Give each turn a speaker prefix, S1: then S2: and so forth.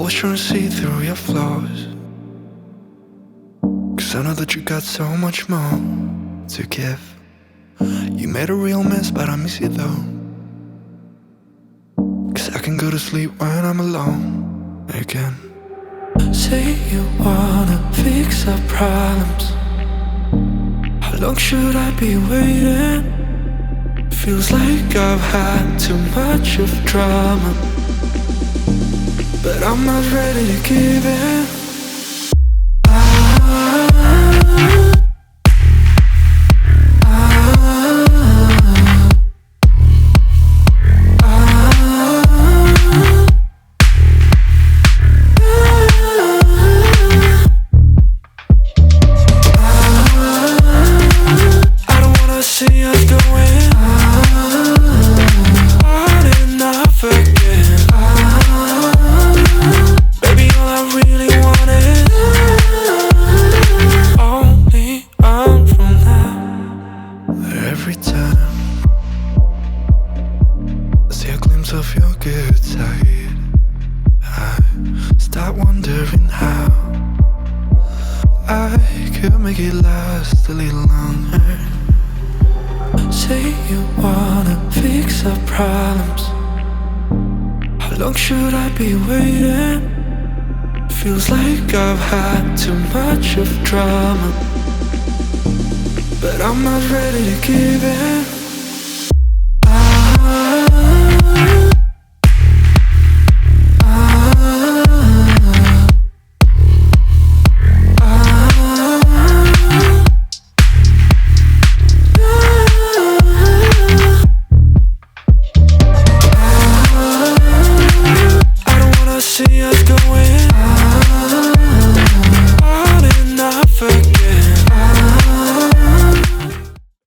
S1: was trying to see through your flaws, 'cause I know that you got so much more to give. You made a real mess, but I miss you though, 'cause I can go to sleep when I'm alone again. Say you wanna fix our problems. How long should I be waiting? Feels like I've had too much of drama, but I'm not ready to give in. Every time I see a glimpse of your good side, I start wondering how I could make it last a little longer. Say you wanna fix our problems. How long should I be waiting? Feels like I've had too much of drama, but I'm not ready to give in. I don't wanna see us going.